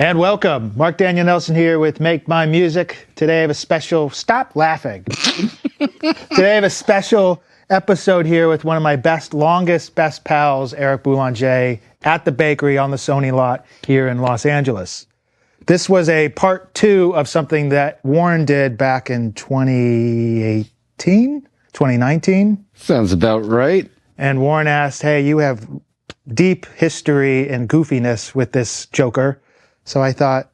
And welcome. Marc Daniel Nelson here with MakeMineMusic. Today I have a special, stop laughing. Today I have a special episode here with one of my best pals, Eric Boulanger, at the bakery on the Sony Lot here in Los Angeles. This was a part 2 of something that Warren did back in 2019. Sounds about right. And Warren asked, hey, you have deep history and goofiness with this joker. So I thought,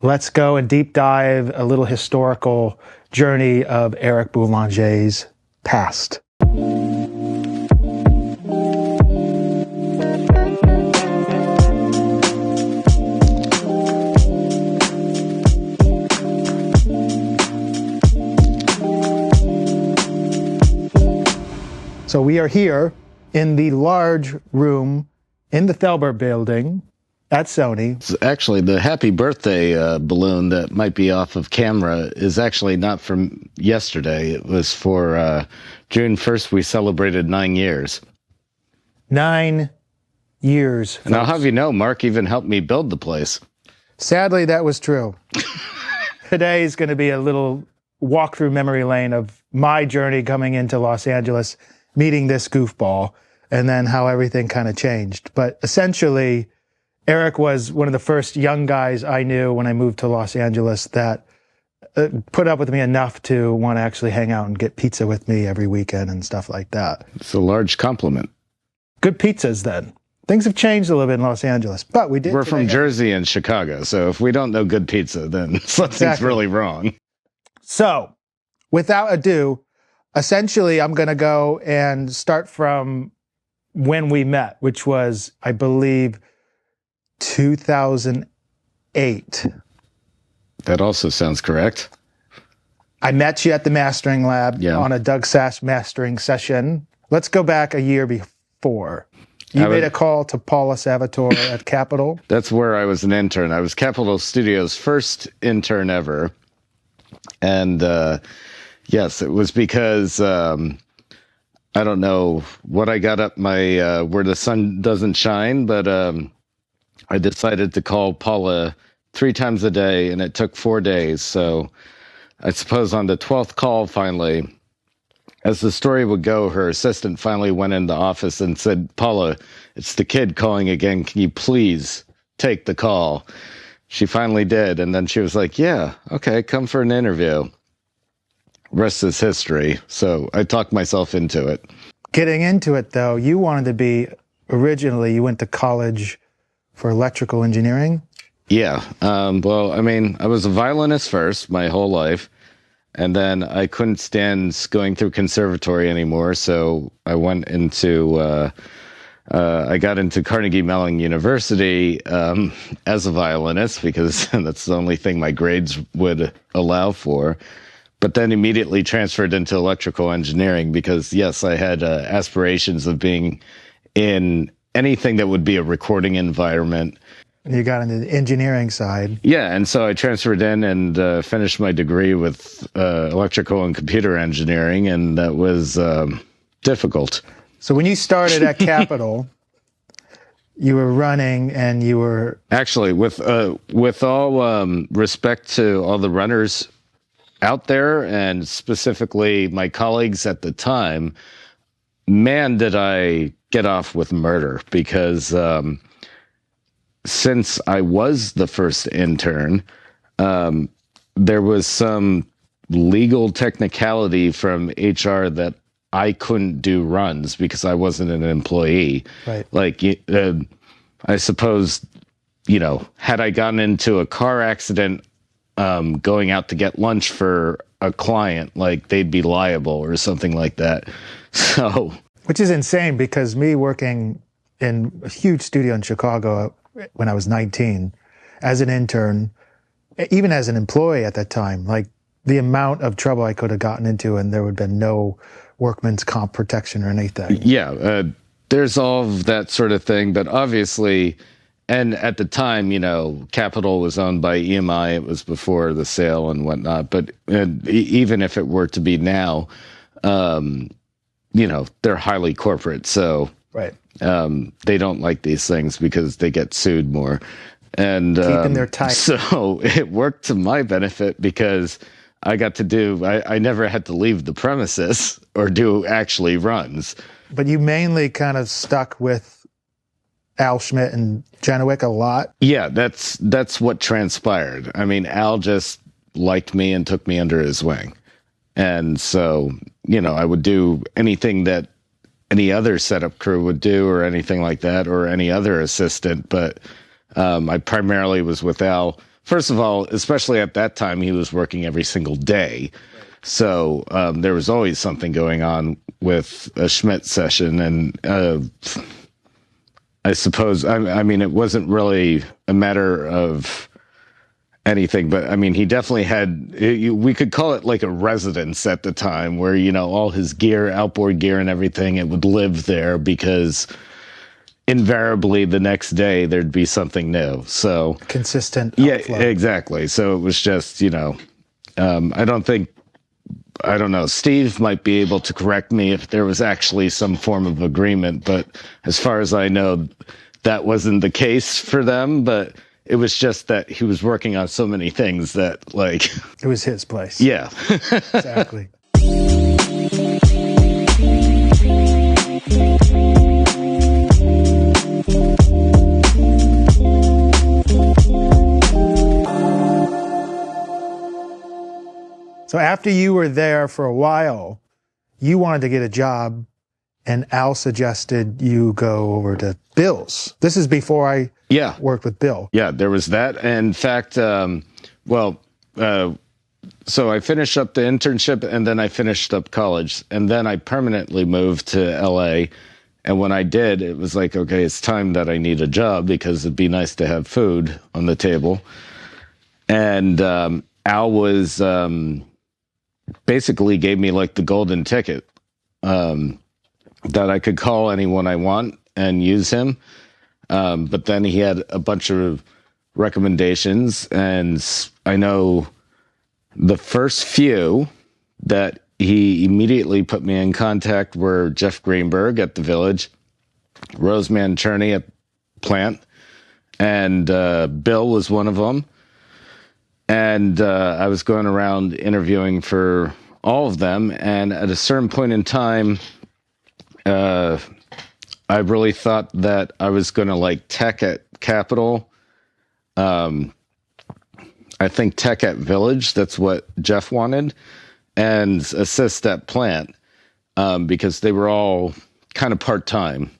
let's go and deep dive a little historical journey of Eric Boulanger's past. So we are here in the large room in the Thelber building at Sony. It's actually, the happy birthday balloon that might be off of camera is actually not from yesterday. It was for June 1st. We celebrated 9 years. 9 years. And I'll have you know, Mark even helped me build the place. Sadly, that was true. Today is going to be a little walk through memory lane of my journey coming into Los Angeles, meeting this goofball, and then how everything kind of changed. But essentially, Eric was one of the first young guys I knew when I moved to Los Angeles that put up with me enough to want to actually hang out and get pizza with me every weekend and stuff like that. It's a large compliment. Good pizzas then. Things have changed a little bit in Los Angeles, but we did. We're from Jersey and Chicago, so if we don't know good pizza, then something's really wrong. So, without ado, essentially, I'm going to go and start from when we met, which was, I believe, 2008. That also sounds correct. I met you at the mastering lab on a Doug Sax mastering session. Let's go back a year before. You made a call to Paula Salvatore at Capitol. That's where I was an intern. I was Capitol Studios' first intern ever. And yes, it was because I don't know what I got up my where the sun doesn't shine, but I decided to call Paula 3 times a day, and it took 4 days. So I suppose on the 12th call, finally, as the story would go, her assistant finally went in the office and said, Paula, it's the kid calling again. Can you please take the call? She finally did. And then she was like, yeah, okay, come for an interview. Rest is history. So I talked myself into it. Getting into it, though, you wanted to be, originally, you went to college for electrical engineering? Yeah. Well, I mean, I was a violinist first my whole life, and then I couldn't stand going through conservatory anymore, so I went into, I got into Carnegie Mellon University as a violinist because that's the only thing my grades would allow for. But then immediately transferred into electrical engineering because, yes, I had aspirations of being in anything that would be a recording environment. You got into the engineering side. Yeah, and so I transferred in and finished my degree with electrical and computer engineering, and that was difficult. So when you started at Capitol, you were running and you were... Actually, with all respect to all the runners out there, and specifically my colleagues at the time, man, did I get off with murder, because since I was the first intern, there was some legal technicality from HR that I couldn't do runs because I wasn't an employee. Right. Like, I suppose, had I gotten into a car accident going out to get lunch for a client, like, they'd be liable or something like that. So... Which is insane, because me working in a huge studio in Chicago when I was 19, as an intern, even as an employee at that time, like the amount of trouble I could have gotten into, and there would have been no workman's comp protection or anything. Yeah, there's all of that sort of thing, but obviously, and at the time, Capitol was owned by EMI. It was before the sale and whatnot, but even if it were to be now, they're highly corporate, so right. They don't like these things because they get sued more. And keeping their tight. So it worked to my benefit because I got to do, I never had to leave the premises or do actually runs. But you mainly kind of stuck with Al Schmidt and Janowick a lot? Yeah, that's what transpired. I mean, Al just liked me and took me under his wing. And so, I would do anything that any other setup crew would do or anything like that, or any other assistant. But I primarily was with Al. First of all, especially at that time, he was working every single day. So there was always something going on with a Schmidt session. And I suppose, I mean, it wasn't really a matter of anything, but I mean, he definitely had, we could call it like a residence at the time where, all his gear, outboard gear and everything, it would live there because invariably the next day there'd be something new. So consistent outflow. Yeah, exactly. So it was just, I don't know, Steve might be able to correct me if there was actually some form of agreement, but as far as I know, that wasn't the case for them. But it was just that he was working on so many things that, it was his place. Yeah. Exactly. So after you were there for a while, you wanted to get a job, and Al suggested you go over to Bill's. This is before I worked with Bill. Yeah, there was that. And in fact, so I finished up the internship, and then I finished up college, and then I permanently moved to LA. And when I did, it was like, okay, it's time that I need a job because it'd be nice to have food on the table. And Al was basically gave me like the golden ticket that I could call anyone I want and use him. But then he had a bunch of recommendations, and I know the first few that he immediately put me in contact were Jeff Greenberg at the Village, Roseman Cherney at Plant, and Bill was one of them. And I was going around interviewing for all of them. And at a certain point in time, I really thought that I was going to tech at Capitol. I think tech at Village, that's what Jeff wanted, and assist at Plant, because they were all kind of part-time.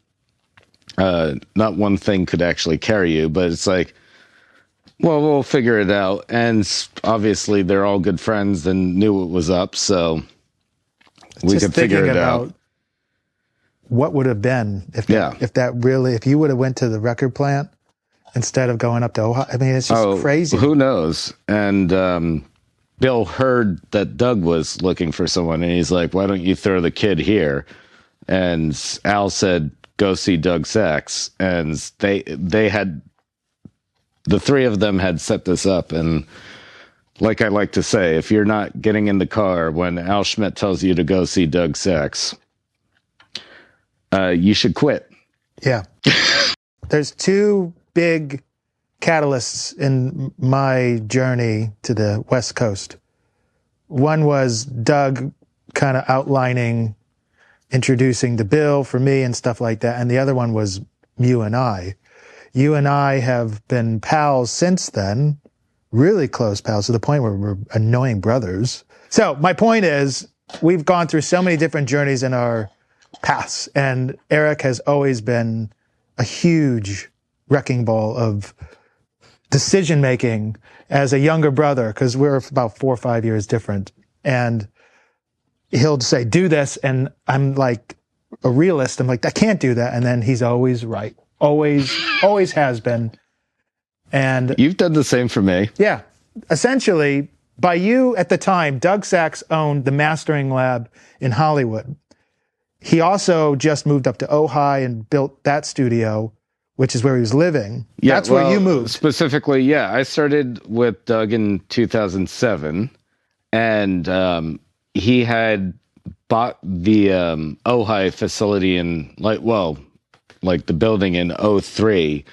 Not one thing could actually carry you, but it's like, well, we'll figure it out. And obviously they're all good friends and knew what was up, so we could figure it out. What would have been if you would have went to the record plant instead of going up to Ojai? I mean, it's just crazy. Who knows? And Bill heard that Doug was looking for someone, and he's like, why don't you throw the kid here? And Al said, go see Doug Sax. And they had, the three of them had set this up. And like I like to say, if you're not getting in the car when Al Schmidt tells you to go see Doug Sax, you should quit. Yeah. There's two big catalysts in my journey to the West Coast. One was Doug kind of outlining, introducing the bill for me and stuff like that. And the other one was you and I. You and I have been pals since then, really close pals to the point where we're annoying brothers. So my point is, we've gone through so many different journeys in our paths, and Eric has always been a huge wrecking ball of decision-making as a younger brother, because we're about 4 or 5 years different. And he'll say, do this. And I'm like a realist. I'm like, I can't do that. And then he's always right. Always has been. And you've done the same for me. Yeah. Essentially, by you at the time, Doug Sax owned the mastering lab in Hollywood. He also just moved up to Ojai and built that studio, which is where he was living. Yeah, that's where you moved. Specifically, yeah. I started with Doug in 2007, and he had bought the Ojai facility in, like the building in '03.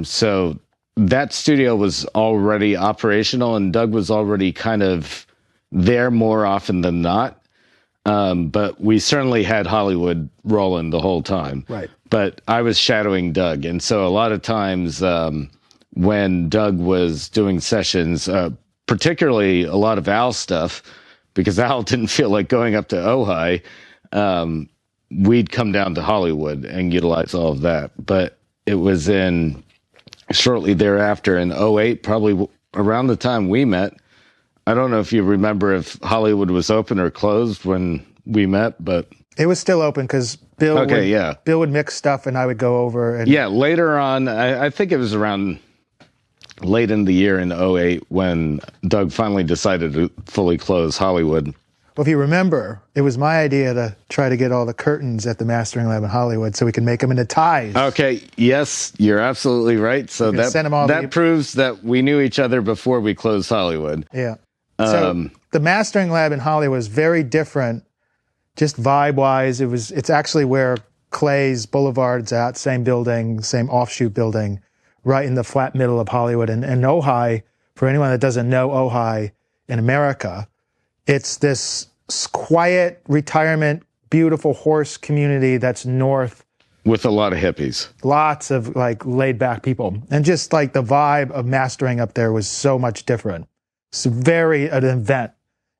So that studio was already operational, and Doug was already kind of there more often than not. But we certainly had Hollywood rolling the whole time. Right. But I was shadowing Doug. And so a lot of times when Doug was doing sessions, particularly a lot of Al stuff, because Al didn't feel like going up to Ojai, we'd come down to Hollywood and utilize all of that. But it was shortly thereafter in '08, probably around the time we met. I don't know if you remember if Hollywood was open or closed when we met, but it was still open because Bill would mix stuff and I would go over. And later on, I think it was around late in the year in '08 when Doug finally decided to fully close Hollywood. Well, if you remember, it was my idea to try to get all the curtains at the mastering lab in Hollywood so we can make them into ties. Okay, yes, you're absolutely right. So that proves that we knew each other before we closed Hollywood. Yeah. So the mastering lab in Hollywood was very different, just vibe-wise. It's actually where Clay's Boulevard's at, same building, same offshoot building, right in the flat middle of Hollywood. And Ojai, for anyone that doesn't know Ojai in America, it's this quiet, retirement, beautiful horse community that's north. With a lot of hippies. Lots of like laid-back people. And just like the vibe of mastering up there was so much different. It's an event.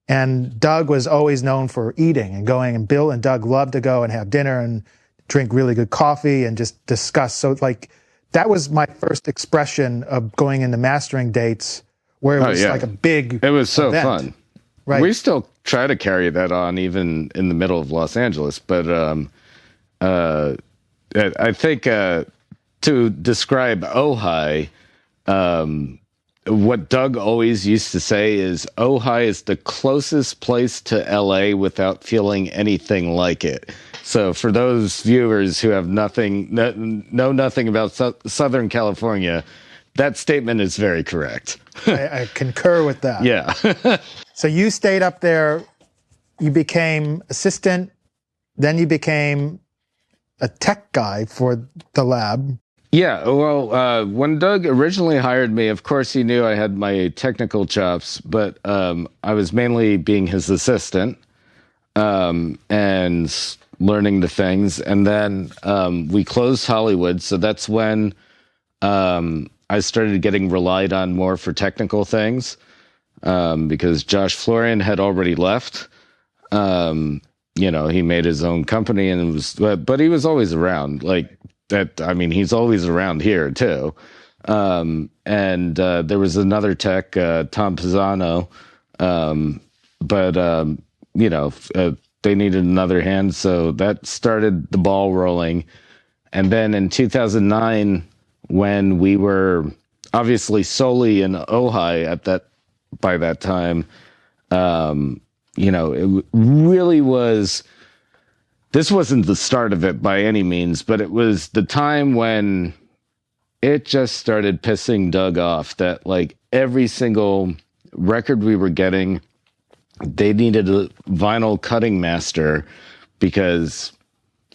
And Doug was always known for eating and going, and Bill and Doug loved to go and have dinner and drink really good coffee and just discuss. So like that was my first expression of going into mastering dates where it was like a big It was so event. Fun. Right. We still try to carry that on even in the middle of Los Angeles. But I think to describe Ojai, what Doug always used to say is Ojai is the closest place to LA without feeling anything like it. So for those viewers who have know nothing about Southern California, that statement is very correct. I concur with that. Yeah. So you stayed up there, you became assistant, then you became a tech guy for the lab. Yeah, well, when Doug originally hired me, of course he knew I had my technical chops, but I was mainly being his assistant and learning the things. And then we closed Hollywood, so that's when I started getting relied on more for technical things because Josh Florian had already left. He made his own company but he was always around, like, that, I mean, he's always around here too. And there was another tech, Tom Pisano, they needed another hand, so that started the ball rolling. And then in 2009, when we were obviously solely in Ojai by that time, it really was. This wasn't the start of it by any means, but it was the time when it just started pissing Doug off that like every single record we were getting, they needed a vinyl cutting master because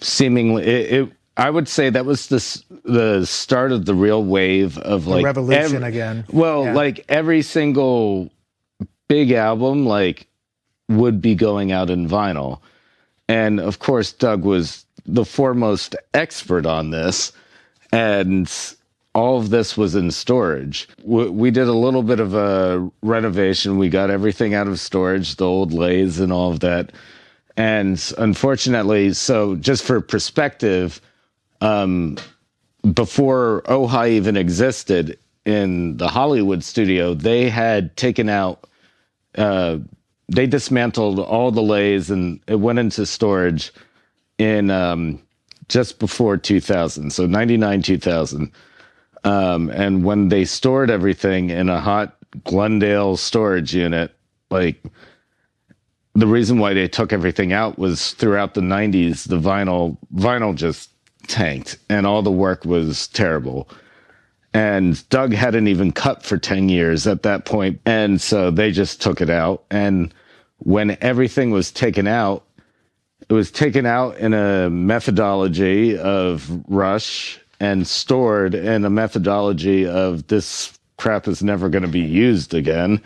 seemingly I would say that was the start of the real wave of like the revolution again. Well, like every single big album like would be going out in vinyl. And of course, Doug was the foremost expert on this, and all of this was in storage. We did a little bit of a renovation. We got everything out of storage, the old lathes and all of that. And unfortunately, so just for perspective, before Ojai even existed in the Hollywood studio, they had taken out they dismantled all the lathes and it went into storage in just before 2000, so 99, 2000. And when they stored everything in a hot Glendale storage unit, like the reason why they took everything out was throughout the 90s, the vinyl just tanked and all the work was terrible. And Doug hadn't even cut for 10 years at that point. And so they just took it out. And when everything was taken out, it was taken out in a methodology of rush and stored in a methodology of this crap is never going to be used again.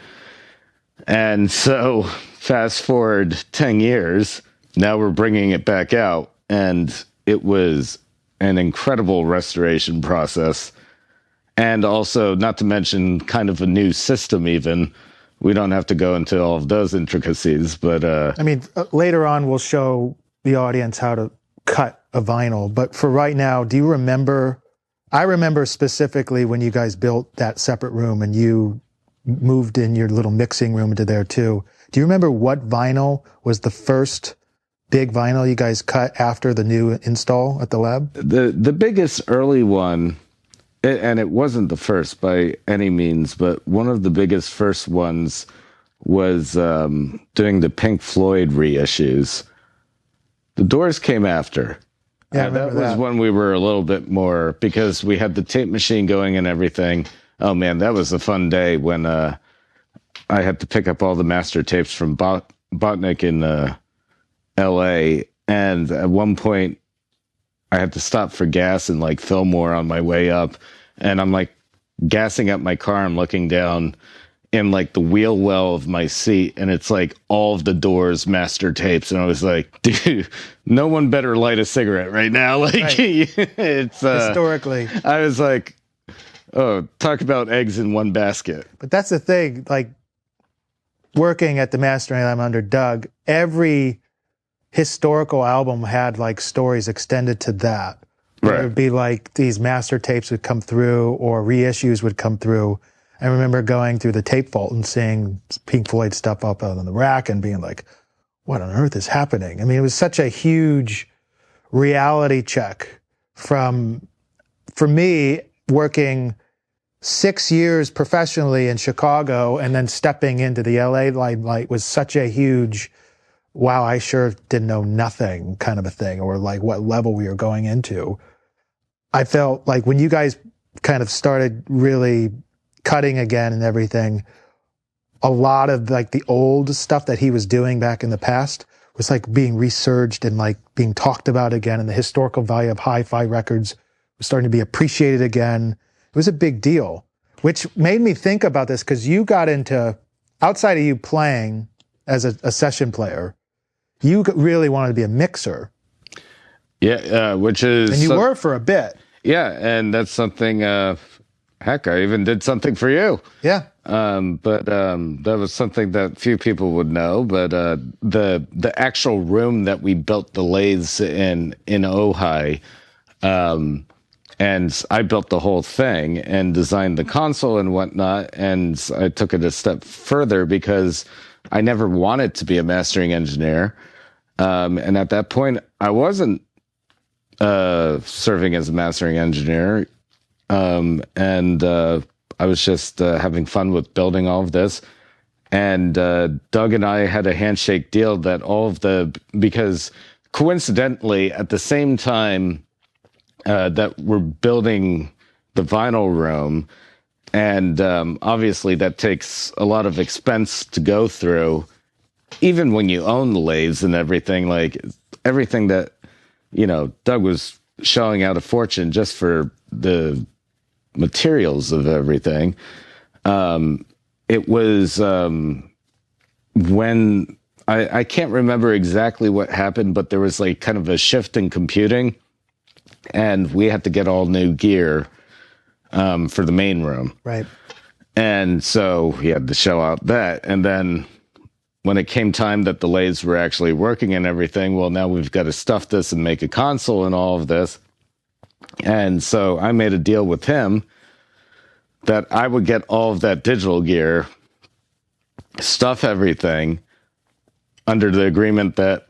And so fast forward 10 years, now we're bringing it back out, and it was an incredible restoration process. And also, not to mention kind of a new system even. We don't have to go into all of those intricacies, but... I mean, later on we'll show the audience how to cut a vinyl, but for right now, do you remember... I remember specifically when you guys built that separate room and you moved in your little mixing room into there too. Do you remember what vinyl was the first big vinyl you guys cut after the new install at the lab? The biggest early one, and it wasn't the first by any means, but one of the biggest first ones was doing the Pink Floyd reissues. The Doors came after. Yeah, that was when we were a little bit more, because we had the tape machine going and everything. Oh man, that was a fun day when I had to pick up all the master tapes from Botnick in LA. And at one point I had to stop for gas in like Fillmore on my way up. And I'm like gassing up my car. I'm looking down in like the wheel well of my seat, and it's like all of the Doors master tapes. And I was like, dude, no one better light a cigarette right now. Like it's historically, I was like, oh, talk about eggs in one basket. But that's the thing, like working at the mastering lab under Doug, every historical album had like stories extended to that. Right. It would be like these master tapes would come through or reissues would come through. I remember going through the tape vault and seeing Pink Floyd stuff up on the rack and being like, what on earth is happening? I mean, it was such a huge reality check for me, working 6 years professionally in Chicago and then stepping into the LA limelight was such a huge, wow, I sure didn't know nothing kind of a thing, or like what level we were going into. I felt like when you guys kind of started really cutting again and everything, a lot of like the old stuff that he was doing back in the past was like being resurged and like being talked about again, and the historical value of hi-fi records was starting to be appreciated again. It was a big deal, which made me think about this, because you got into, outside of you playing as a session player, you really wanted to be a mixer. Yeah, which is... And you were for a bit. Yeah, and that's something... heck, I even did something for you. Yeah. But that was something that few people would know. But the actual room that we built the lathes in Ojai, and I built the whole thing and designed the console and whatnot. And I took it a step further because I never wanted to be a mastering engineer. And at that point, I wasn't serving as a mastering engineer. And I was just having fun with building all of this. And Doug and I had a handshake deal that because coincidentally, at the same time that we're building the vinyl room, and obviously that takes a lot of expense to go through, even when you own the lathes and everything, like everything that, Doug was shelling out a fortune just for the materials of everything. It was when I can't remember exactly what happened, but there was like kind of a shift in computing, and we had to get all new gear for the main room. Right. And so we had to shell out that. And then when it came time that the lathes were actually working and everything, well, now we've got to stuff this and make a console and all of this. And so I made a deal with him that I would get all of that digital gear, stuff everything, under the agreement that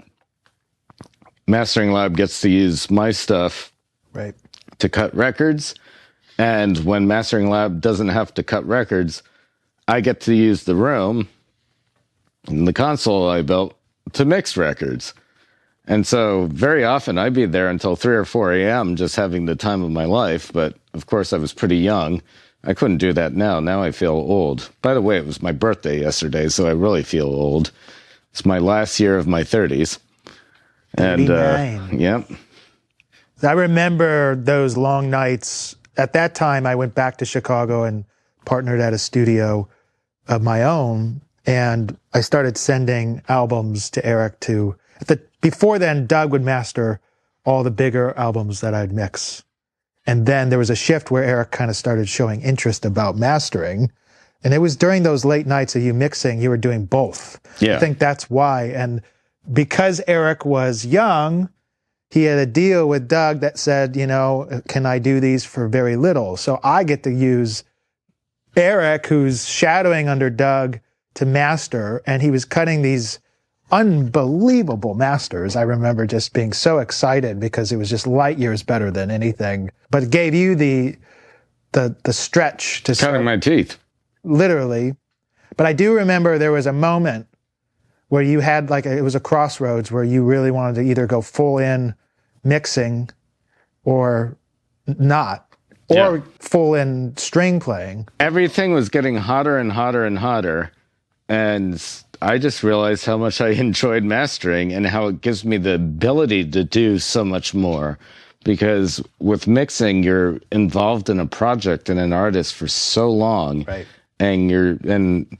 Mastering Lab gets to use my stuff right to cut records. And when Mastering Lab doesn't have to cut records, I get to use the room and the console I built to mix records. And so very often I'd be there until 3 or 4 a.m. just having the time of my life. But of course I was pretty young. I couldn't do that now. Now I feel old. By the way, it was my birthday yesterday, so I really feel old. It's my last year of my 30s. And, 39. yep. I remember those long nights. At that time, I went back to Chicago and partnered at a studio of my own, and I started sending albums to Eric before then, Doug would master all the bigger albums that I'd mix. And then there was a shift where Eric kind of started showing interest about mastering. And it was during those late nights of you mixing, you were doing both. Yeah. I think that's why. And because Eric was young, he had a deal with Doug that said, can I do these for very little? So I get to use Eric, who's shadowing under Doug, to master. And he was cutting these unbelievable masters. I remember just being so excited because it was just light years better than anything. But it gave you the stretch to cutting my teeth. Literally. But I do remember there was a moment where you had it was a crossroads where you really wanted to either go full in mixing or not, or full in string playing. Everything was getting hotter and hotter and hotter. And I just realized how much I enjoyed mastering and how it gives me the ability to do so much more. Because with mixing, you're involved in a project and an artist for so long. Right. And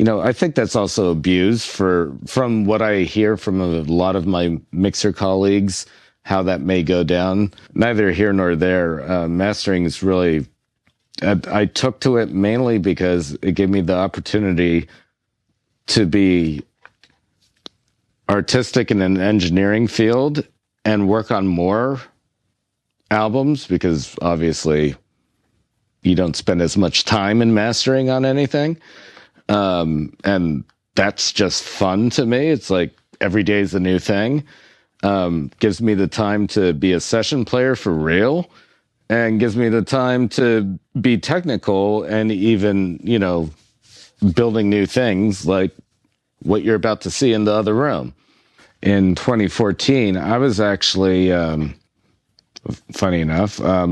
I think that's also abused from what I hear from a lot of my mixer colleagues, how that may go down. Neither here nor there. Mastering is really, I took to it mainly because it gave me the opportunity to be artistic in an engineering field and work on more albums, because obviously you don't spend as much time in mastering on anything. And that's just fun to me. It's like every day is a new thing. Gives me the time to be a session player for real, and gives me the time to be technical and even, building new things like what you're about to see in the other room. In 2014, I was actually, funny enough, I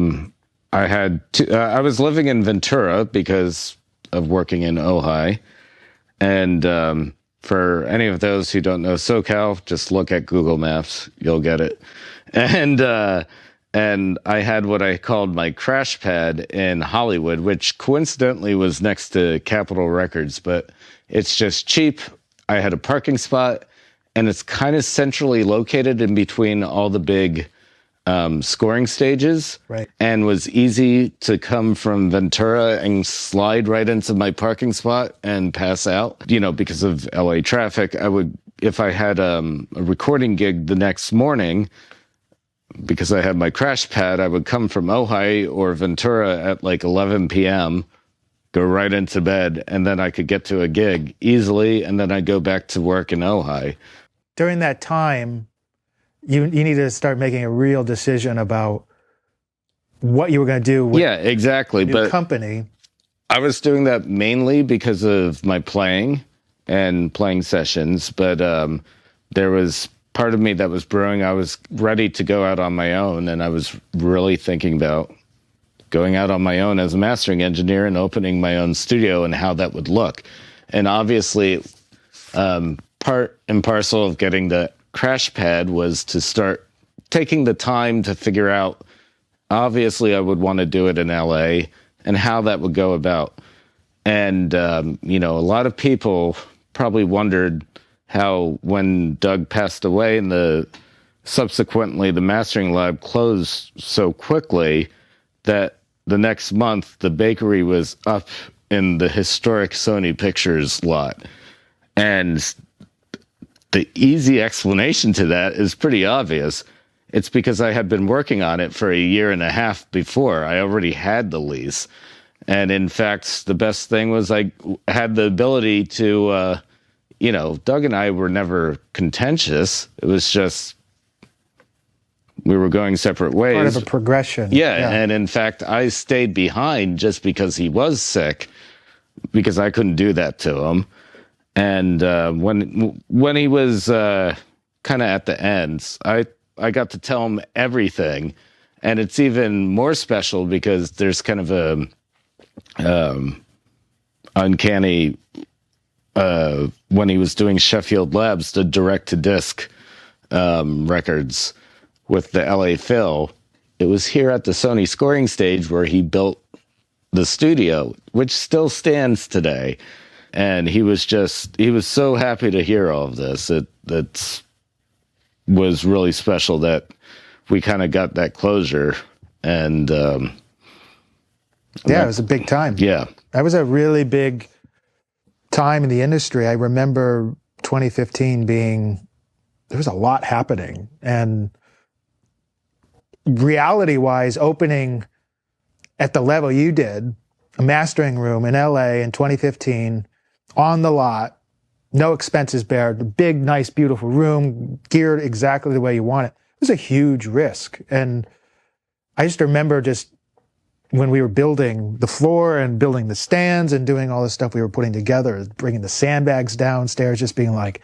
was living in Ventura because of working in Ojai. And for any of those who don't know SoCal, just look at Google Maps. You'll get it. And I had what I called my crash pad in Hollywood, which coincidentally was next to Capitol Records, but it's just cheap. I had a parking spot, and it's kind of centrally located in between all the big scoring stages, right, and was easy to come from Ventura and slide right into my parking spot and pass out. Because of LA traffic, if I had a recording gig the next morning, because I had my crash pad, I would come from Ojai or Ventura at 11 p.m., go right into bed, and then I could get to a gig easily, and then I'd go back to work in Ojai. During that time, you needed to start making a real decision about what you were going to do with exactly. your company. I was doing that mainly because of my playing and playing sessions, but there was part of me that was brewing. I was ready to go out on my own, and I was really thinking about going out on my own as a mastering engineer and opening my own studio and how that would look. And obviously, part and parcel of getting the crash pad was to start taking the time to figure out, obviously I would want to do it in LA, and how that would go about. And, a lot of people probably wondered how when Doug passed away and subsequently the mastering lab closed so quickly, that the next month the bakery was up in the historic Sony Pictures lot. And the easy explanation to that is pretty obvious. It's because I had been working on it for a year and a half before. I already had the lease. And in fact, the best thing was I had the ability to, Doug and I were never contentious. It was just, we were going separate ways. Part of a progression. Yeah. And in fact, I stayed behind just because he was sick, because I couldn't do that to him. And when he was kind of at the ends, I got to tell him everything. And it's even more special because there's kind of a uncanny, when he was doing Sheffield Labs, the direct-to-disc records with the LA Phil, it was here at the Sony scoring stage where he built the studio, which still stands today. And he was so happy to hear all of this. It was really special that we kind of got that closure. And it was a big time. Yeah. That was a really big time in the industry. I remember 2015 there was a lot happening. And reality-wise, opening at the level you did, a mastering room in LA in 2015, on the lot, no expenses bared, a big, nice, beautiful room, geared exactly the way you want it. It was a huge risk. And I just remember when we were building the floor and building the stands and doing all the stuff we were putting together, bringing the sandbags downstairs, just being like,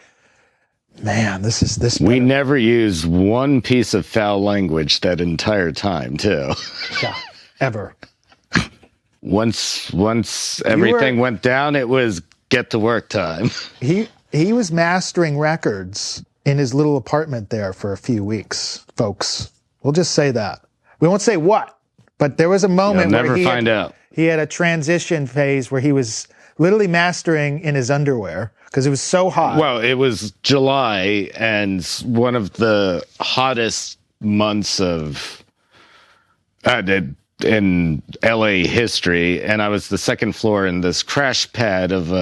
man, this is this. We never used one piece of foul language that entire time, too. Yeah, ever. Once everything went down, it was get to work time. He was mastering records in his little apartment there for a few weeks, folks. We'll just say that. We won't say what, but there was a moment You'll never where find out. He had a transition phase where he was literally mastering in his underwear because it was so hot. Well, it was July and one of the hottest months of in LA history, and I was the second floor in this crash pad of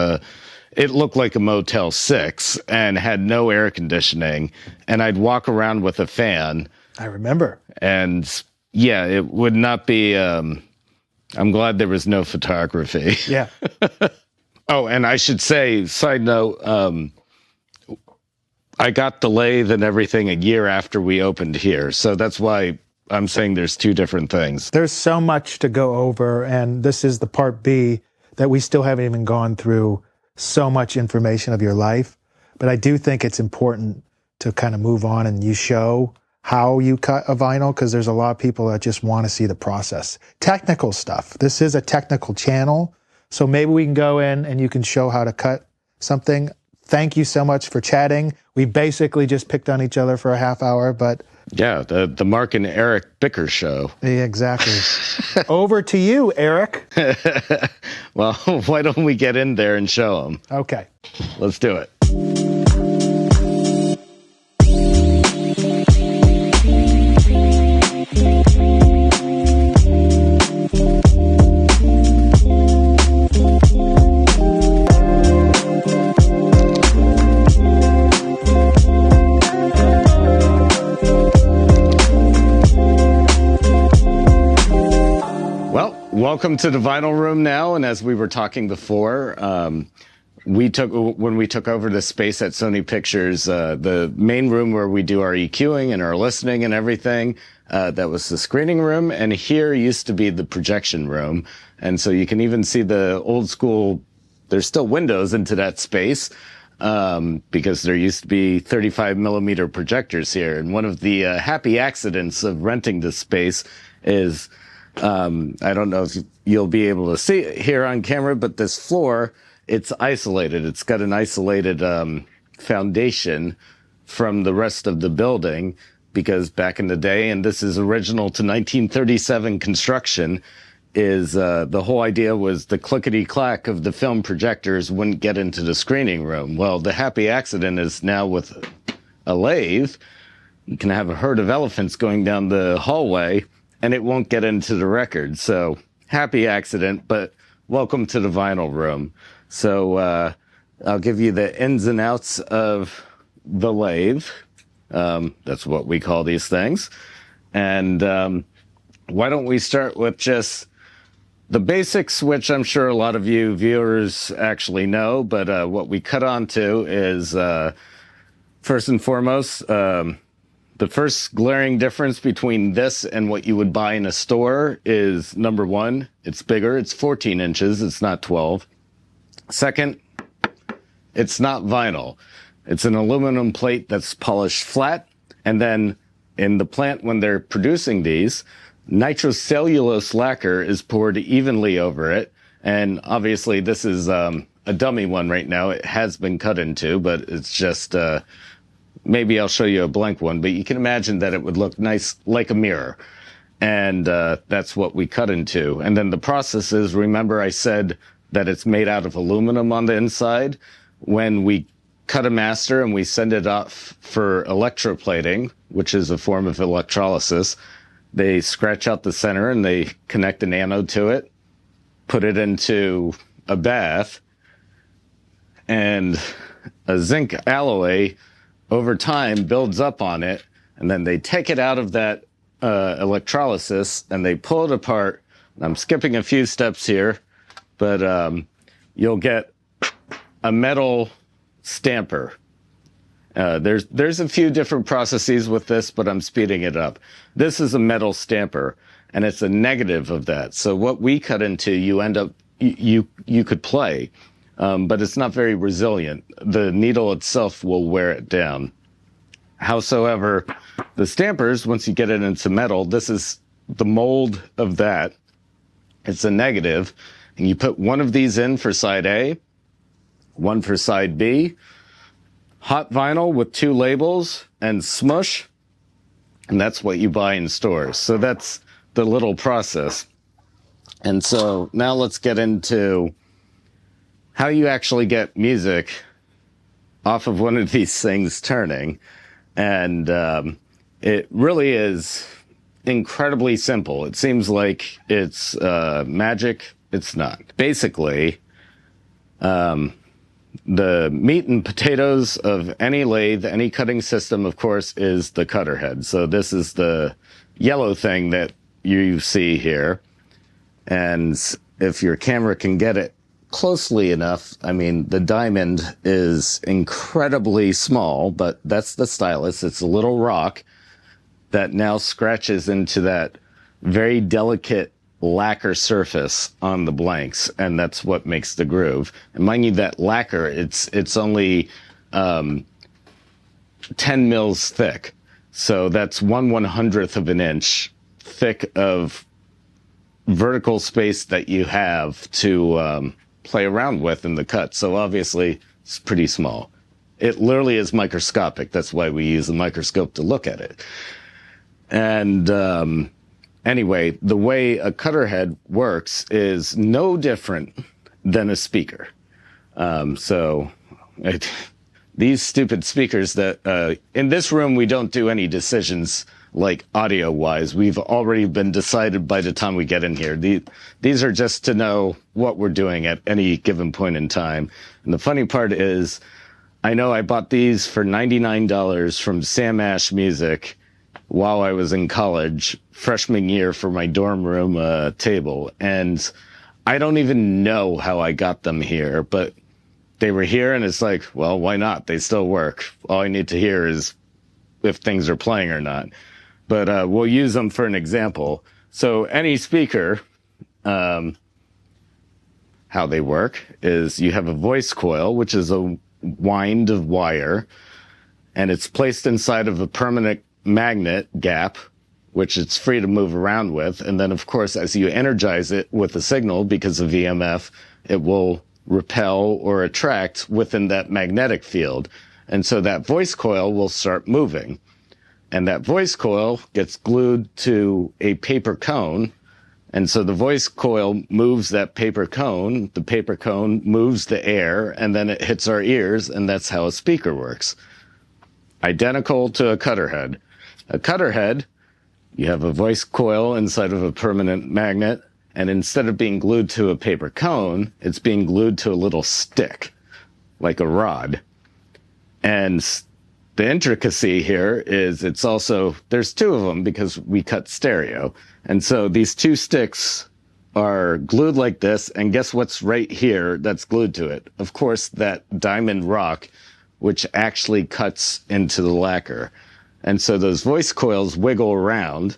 it looked like a Motel 6 and had no air conditioning, and I'd walk around with a fan. I remember. And yeah, it would not be, I'm glad there was no photography. Yeah. Oh, and I should say, side note, I got the lathe and everything a year after we opened here, so that's why I'm saying there's two different things. There's so much to go over, and this is the part B that we still haven't even gone through so much information of your life. But I do think it's important to kind of move on and you show how you cut a vinyl, because there's a lot of people that just want to see the process. Technical stuff. This is a technical channel, so maybe we can go in and you can show how to cut something. Thank you so much for chatting. We basically just picked on each other for a half hour, but yeah, the Marc and Eric bicker show. Yeah, exactly. Over to you, Eric. Well, why don't we get in there and show them? Okay. Let's do it. Welcome to the vinyl room now, and as we were talking before, when we took over the space at Sony Pictures, the main room where we do our EQing and our listening and everything, that was the screening room, and here used to be the projection room, and so you can even see the old school. There's still windows into that space because there used to be 35 millimeter projectors here, and one of the happy accidents of renting this space is. I don't know if you'll be able to see it here on camera, but this floor, it's isolated. It's got an isolated foundation from the rest of the building because back in the day, and this is original to 1937 construction, is the whole idea was the clickety-clack of the film projectors wouldn't get into the screening room. Well, the happy accident is now with a lathe. You can have a herd of elephants going down the hallway, and it won't get into the record. So happy accident, but welcome to the vinyl room. So I'll give you the ins and outs of the lathe. That's what we call these things. And why don't we start with just the basics, which I'm sure a lot of you viewers actually know, but what we cut onto is, first and foremost, the first glaring difference between this and what you would buy in a store is, number one, it's bigger. It's 14 inches. It's not 12. Second, it's not vinyl. It's an aluminum plate that's polished flat. And then in the plant, when they're producing these, nitrocellulose lacquer is poured evenly over it. And obviously this is a dummy one right now. It has been cut into, but it's just... maybe I'll show you a blank one, but you can imagine that it would look nice like a mirror. And that's what we cut into. And then the process is, remember I said that it's made out of aluminum on the inside? When we cut a master and we send it off for electroplating, which is a form of electrolysis, they scratch out the center and they connect an anode to it, put it into a bath, and a zinc alloy over time builds up on it, and then they take it out of that electrolysis and they pull it apart. I'm skipping a few steps here, but you'll get a metal stamper. There's a few different processes with this, but I'm speeding it up. This is a metal stamper, and it's a negative of that. So what we cut into, you end up, you could play, but it's not very resilient. The needle itself will wear it down. Howsoever, the stampers, once you get it into metal, this is the mold of that. It's a negative, and you put one of these in for side A, one for side B, hot vinyl with 2 labels, and smush, and that's what you buy in stores. So that's the little process. And so now let's get into how you actually get music off of one of these things turning. And it really is incredibly simple. It seems like it's magic. It's not. Basically, the meat and potatoes of any lathe, any cutting system, of course, is the cutter head. So this is the yellow thing that you see here. And if your camera can get it closely enough, I mean, the diamond is incredibly small, but that's the stylus. It's a little rock that now scratches into that very delicate lacquer surface on the blanks, and that's what makes the groove. And mind you, that lacquer, it's only 10 mils thick. So that's 1/100th of an inch thick of vertical space that you have to play around with in the cut. So obviously it's pretty small. It literally is microscopic. That's why we use a microscope to look at it. And anyway, the way a cutter head works is no different than a speaker. These stupid speakers that in this room, we don't do any decisions like audio wise. We've already been decided by the time we get in here. These are just to know what we're doing at any given point in time. And the funny part is, I know I bought these for $99 from Sam Ash Music while I was in college, freshman year, for my dorm room table. And I don't even know how I got them here, but they were here, and it's like, well, why not? They still work. All I need to hear is if things are playing or not. But we'll use them for an example. So any speaker, how they work is you have a voice coil, which is a wind of wire, and it's placed inside of a permanent magnet gap, which it's free to move around with. And then, of course, as you energize it with a signal, because of EMF, it will repel or attract within that magnetic field. And so that voice coil will start moving. And that voice coil gets glued to a paper cone. And so the voice coil moves that paper cone. The paper cone moves the air, and then it hits our ears, and that's how a speaker works. Identical to a cutter head. A cutter head, you have a voice coil inside of a permanent magnet, and instead of being glued to a paper cone, it's being glued to a little stick, like a rod. And the intricacy here is it's also, there's 2 of them because we cut stereo. And so these 2 sticks are glued like this, and guess what's right here that's glued to it? Of course, that diamond rock, which actually cuts into the lacquer. And so those voice coils wiggle around,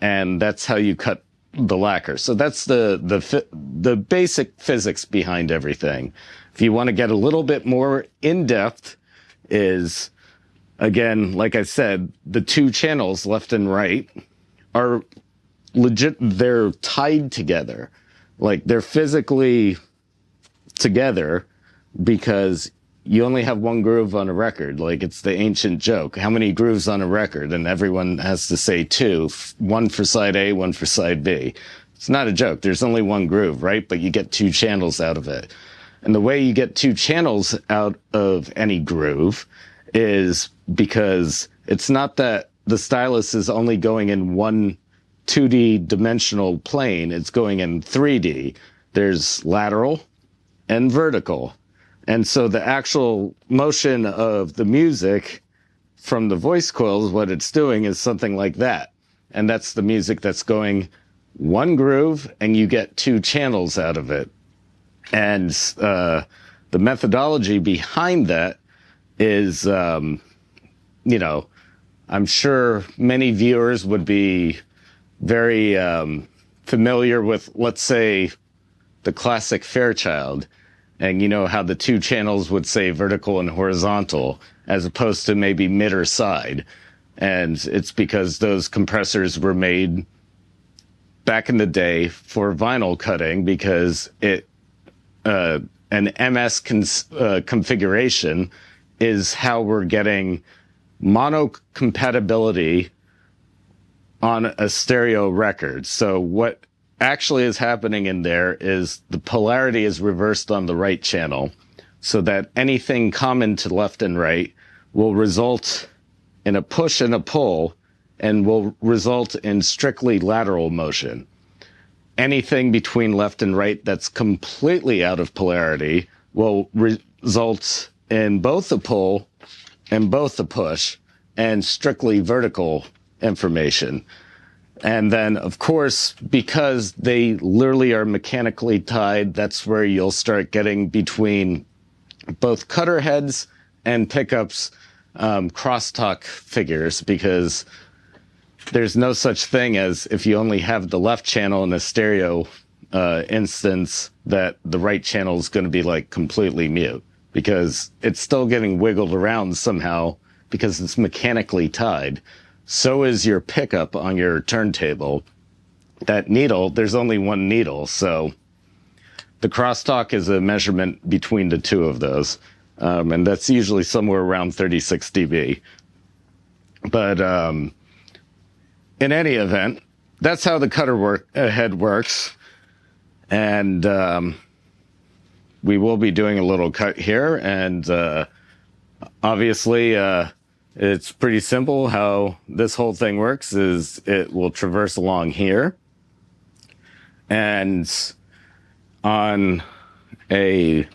and that's how you cut the lacquer. So that's the basic physics behind everything. If you want to get a little bit more in-depth, is, again, like I said, the 2 channels left and right are legit. They're tied together. Like, they're physically together because you only have one groove on a record. Like, it's the ancient joke. How many grooves on a record? And everyone has to say two, one for side A, one for side B. It's not a joke. There's only one groove, right? But you get two channels out of it. And the way you get two channels out of any groove is because it's not that the stylus is only going in one 2D dimensional plane. It's going in 3D. There's lateral and vertical. And so the actual motion of the music from the voice coils, what it's doing is something like that. And that's the music that's going one groove, and you get two channels out of it. And the methodology behind that is, you know, I'm sure many viewers would be very familiar with, let's say, the classic Fairchild. And you know how the two channels would say vertical and horizontal, as opposed to maybe mid or side. And it's because those compressors were made back in the day for vinyl cutting, because an MS configuration is how we're getting mono compatibility on a stereo record. So what actually is happening in there is the polarity is reversed on the right channel, so that anything common to left and right will result in a push and a pull, and will result in strictly lateral motion. Anything between left and right that's completely out of polarity will result in both a pull and both a push, and strictly vertical information. And then, of course, because they literally are mechanically tied, that's where you'll start getting between both cutter heads and pickups crosstalk figures, because there's no such thing as, if you only have the left channel in a stereo instance, that the right channel is going to be like completely mute, because it's still getting wiggled around somehow because it's mechanically tied. So is your pickup on your turntable. That needle, there's only one needle, so the crosstalk is a measurement between the two of those, and that's usually somewhere around 36 dB. But in any event, that's how the cutter head works, and we will be doing a little cut here, and obviously it's pretty simple. How this whole thing works is it will traverse along here, and on a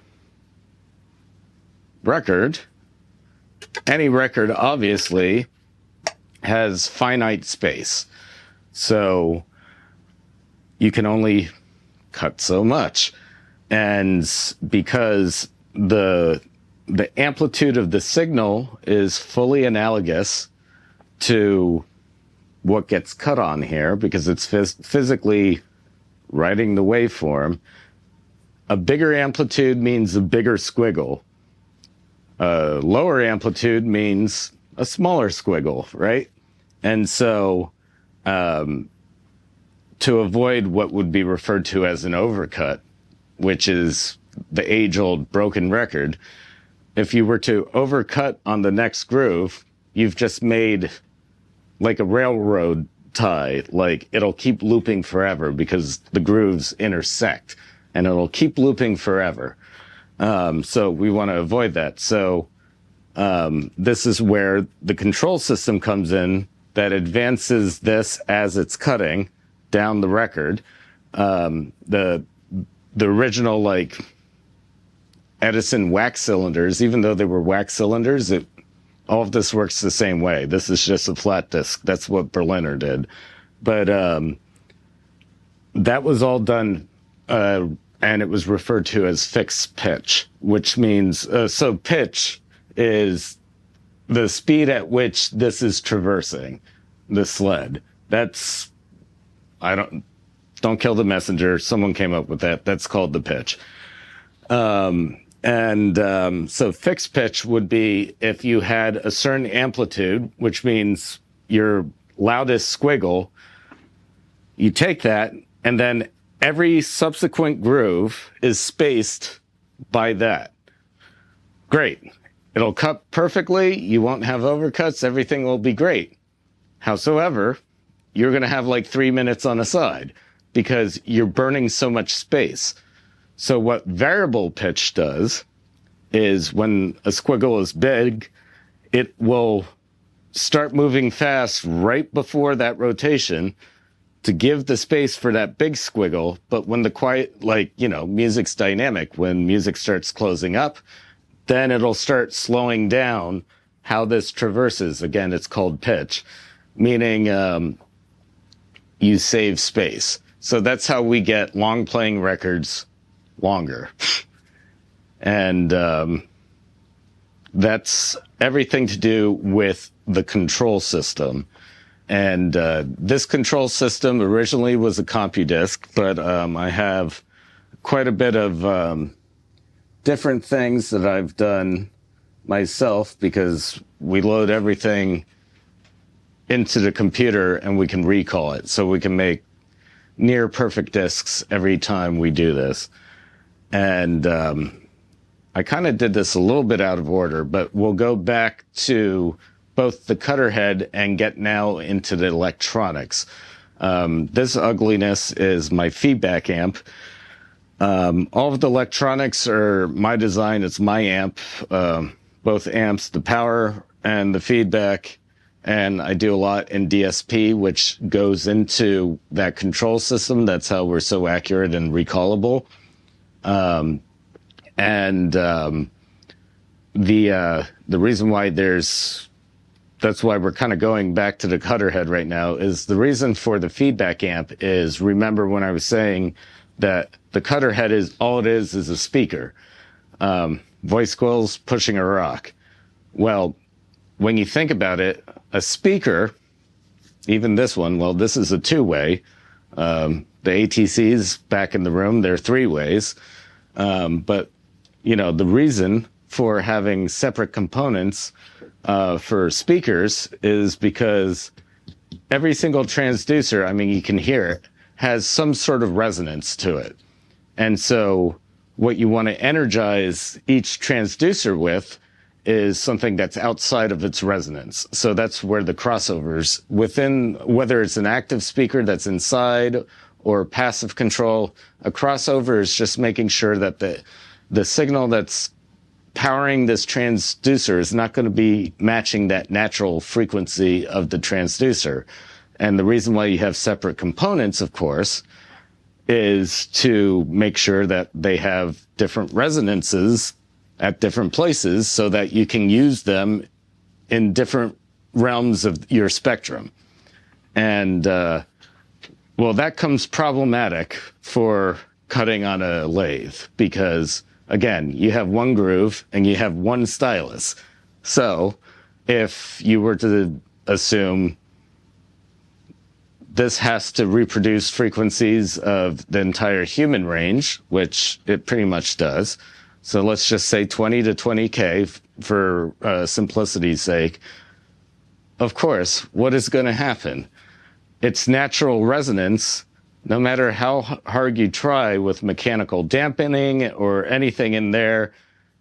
record, any record obviously has finite space. So you can only cut so much. And because the amplitude of the signal is fully analogous to what gets cut on here, because it's physically writing the waveform, a bigger amplitude means a bigger squiggle. A lower amplitude means a smaller squiggle, right? And so to avoid what would be referred to as an overcut, which is the age-old broken record, if you were to overcut on the next groove, you've just made like a railroad tie. Like, it'll keep looping forever because the grooves intersect, and it'll keep looping forever. So we want to avoid that. So this is where the control system comes in that advances this as it's cutting down the record. The original, like, Edison wax cylinders, even though they were wax cylinders, all of this works the same way. This is just a flat disc. That's what Berliner did. But that was all done, and it was referred to as fixed pitch, which means, so pitch is the speed at which this is traversing the sled. That's, don't kill the messenger. Someone came up with that. That's called the pitch. So fixed pitch would be if you had a certain amplitude, which means your loudest squiggle, you take that, and then every subsequent groove is spaced by that. Great. It'll cut perfectly. You won't have overcuts. Everything will be great. Howsoever, you're going to have like 3 minutes on a side because you're burning so much space. So what variable pitch does is when a squiggle is big, it will start moving fast right before that rotation to give the space for that big squiggle. But when the quiet, like, you know, music's dynamic, when music starts closing up, then it'll start slowing down how this traverses. Again, it's called pitch, meaning you save space. So that's how we get long playing records longer. And that's everything to do with the control system. And this control system originally was a CompuDisc, but I have quite a bit of different things that I've done myself because we load everything into the computer and we can recall it. So we can make near perfect discs every time we do this. And I kind of did this a little bit out of order, but we'll go back to both the cutter head and get now into the electronics. This ugliness is my feedback amp. All of the electronics are my design. It's my amp, both amps, the power and the feedback. And I do a lot in DSP, which goes into that control system. That's how we're so accurate and recallable. The reason why that's why we're kind of going back to the cutter head right now is the reason for the feedback amp is, remember when I was saying that the cutter head is all it is a speaker. Voice coils pushing a rock. Well, when you think about it, a speaker, even this one, well, this is a two-way. The ATCs back in the room, they're three ways. But, you know, the reason for having separate components for speakers is because every single transducer, I mean, you can hear it, has some sort of resonance to it. And so what you want to energize each transducer with is something that's outside of its resonance. So that's where the crossovers within, whether it's an active speaker that's inside or passive control, a crossover is just making sure that the signal that's powering this transducer is not going to be matching that natural frequency of the transducer. And the reason why you have separate components, of course, is to make sure that they have different resonances at different places so that you can use them in different realms of your spectrum. And, well, that comes problematic for cutting on a lathe because, again, you have one groove and you have one stylus. So if you were to assume this has to reproduce frequencies of the entire human range, which it pretty much does. So let's just say 20 to 20K for simplicity's sake. Of course, what is going to happen? It's natural resonance, no matter how hard you try with mechanical dampening or anything in there,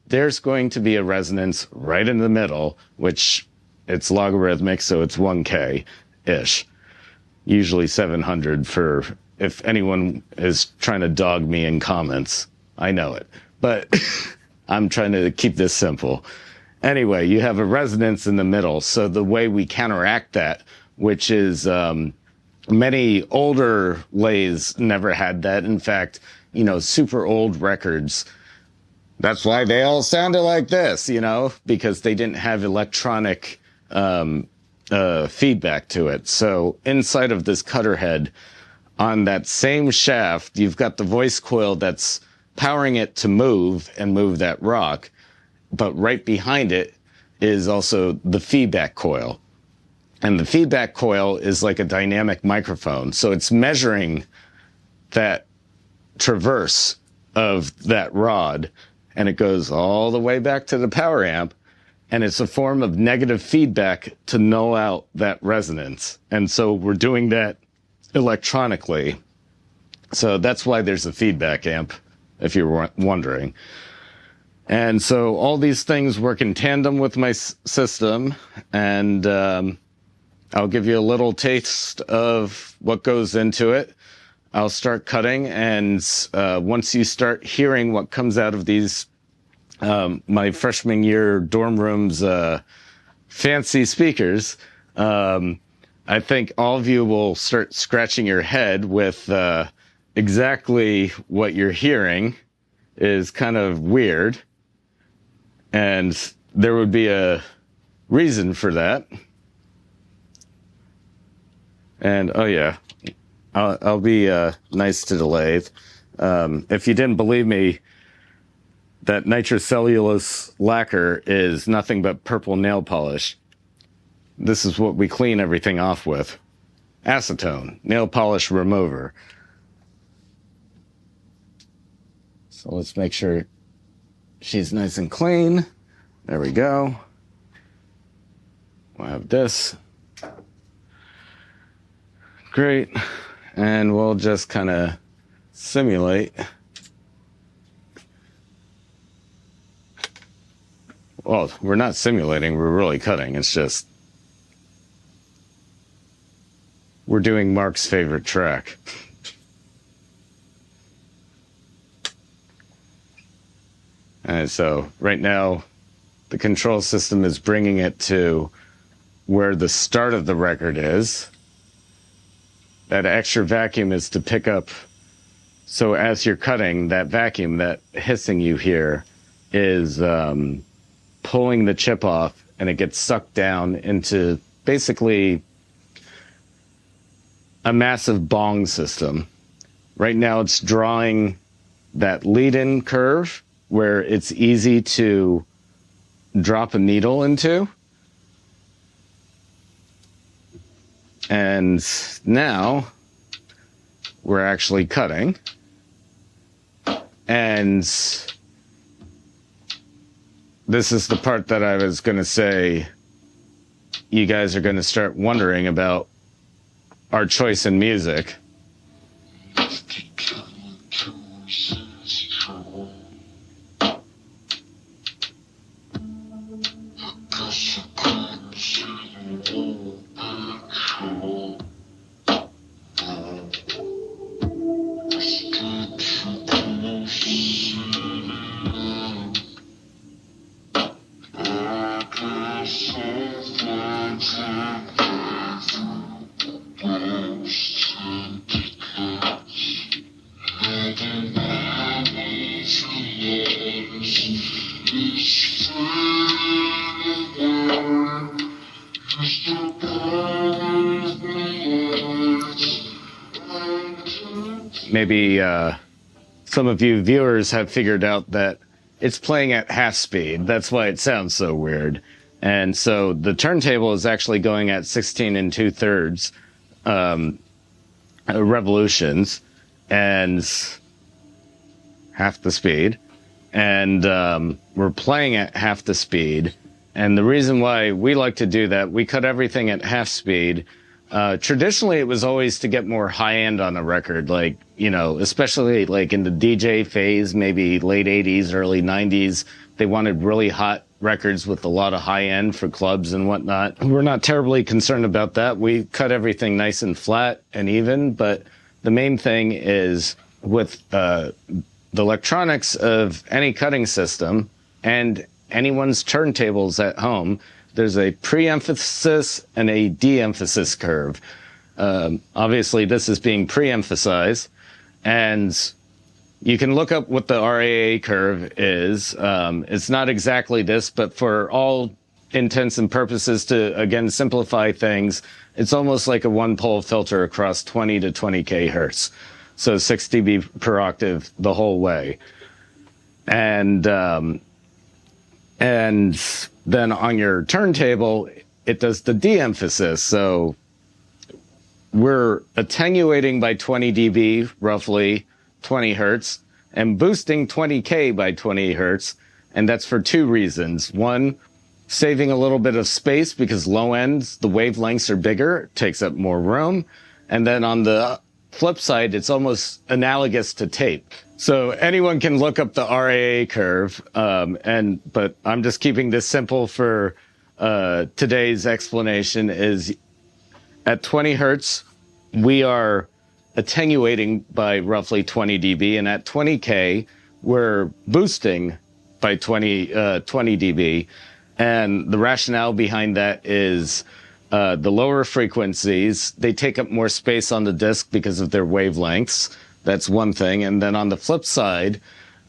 there's going to be a resonance right in the middle, which it's logarithmic, so it's 1K-ish. Usually 700 for if anyone is trying to dog me in comments. I know it. But I'm trying to keep this simple. Anyway, you have a resonance in the middle. So the way we counteract that, which is many older lathes never had that. In fact, you know, super old records, that's why they all sounded like this, you know, because they didn't have electronic feedback to it. So inside of this cutter head, on that same shaft, you've got the voice coil that's powering it to move and move that rock. But right behind it is also the feedback coil. And the feedback coil is like a dynamic microphone. So it's measuring that traverse of that rod, and it goes all the way back to the power amp. And it's a form of negative feedback to null out that resonance. And so we're doing that electronically. So that's why there's a feedback amp, if you're wondering. And so all these things work in tandem with my system, and I'll give you a little taste of what goes into it. I'll start cutting, and once you start hearing what comes out of these, my freshman year dorm room's fancy speakers, I think all of you will start scratching your head with exactly what you're hearing is kind of weird. And there would be a reason for that. And, oh yeah, I'll be nice to the lathe. If you didn't believe me, that nitrocellulose lacquer is nothing but purple nail polish. This is what we clean everything off with. Acetone, nail polish remover. So let's make sure she's nice and clean. There we go. We'll have this. Great. And we'll just kind of simulate. Well, we're not simulating, we're really cutting. It's just we're doing Mark's favorite track. And so right now, the control system is bringing it to where the start of the record is. That extra vacuum is to pick up. So as you're cutting, that vacuum, that hissing you hear, is pulling the chip off, and it gets sucked down into basically a massive bong system. Right now it's drawing that lead-in curve where it's easy to drop a needle into. And now we're actually cutting. And this is the part that I was going to say you guys are going to start wondering about our choice in music. Maybe some of you viewers have figured out that it's playing at half speed. That's why it sounds so weird. And so the turntable is actually going at 16 2/3 revolutions, and half the speed. And we're playing at half the speed. And the reason why we like to do that, we cut everything at half speed. Traditionally, it was always to get more high end on a record, like, you know, especially like in the DJ phase, maybe late 80s, early 90s. They wanted really hot records with a lot of high end for clubs and whatnot. We're not terribly concerned about that. We cut everything nice and flat and even, but the main thing is with the electronics of any cutting system and anyone's turntables at home, there's a pre-emphasis and a de-emphasis curve. Obviously, this is being pre-emphasized, and you can look up what the RAA curve is. It's not exactly this, but for all intents and purposes to, again, simplify things, it's almost like a one-pole filter across 20 to 20K hertz. So 6 dB per octave the whole way. And then on your turntable, it does the de-emphasis. So we're attenuating by 20 dB, roughly 20 hertz, and boosting 20K by 20 hertz. And that's for two reasons. One, saving a little bit of space because low ends, the wavelengths are bigger, it takes up more room. And then on the flip side, it's almost analogous to tape. So anyone can look up the RAA curve, but I'm just keeping this simple for today's explanation. Is at 20 hertz, we are attenuating by roughly 20 dB, and at 20K, we're boosting by 20 dB. And the rationale behind that is the lower frequencies, they take up more space on the disc because of their wavelengths. That's one thing. And then on the flip side,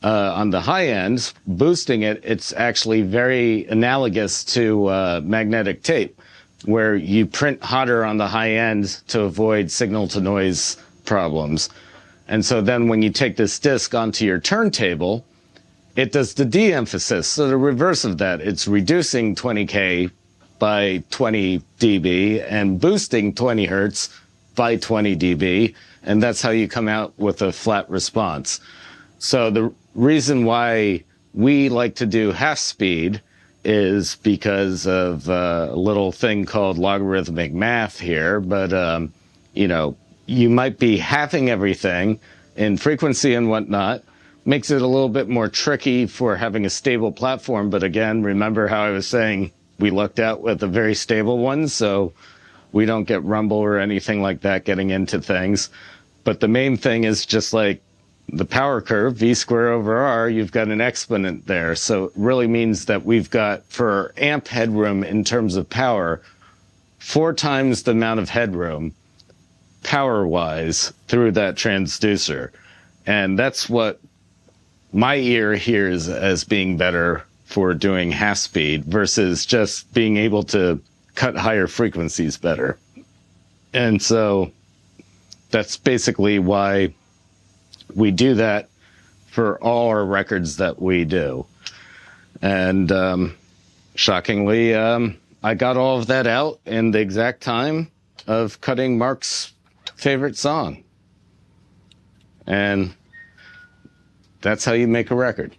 on the high end, boosting it, it's actually very analogous to magnetic tape, where you print hotter on the high end to avoid signal to noise problems. And so then when you take this disc onto your turntable, it does the de-emphasis. So the reverse of that, it's reducing 20K by 20 dB and boosting 20 hertz by 20 dB. And that's how you come out with a flat response. So the reason why we like to do half speed is because of a little thing called logarithmic math here. But, you might be halving everything in frequency and whatnot. Makes it a little bit more tricky for having a stable platform. But again, remember how I was saying we lucked out with a very stable one, so we don't get rumble or anything like that getting into things. But the main thing is just like the power curve, V square over R, you've got an exponent there. So it really means that we've got, for amp headroom in terms of power, 4 times the amount of headroom power-wise through that transducer. And that's what my ear hears as being better for doing half speed versus just being able to cut higher frequencies better. And so that's basically why we do that for all our records that we do. And shockingly, I got all of that out in the exact time of cutting Marc's favorite song. And that's how you make a record.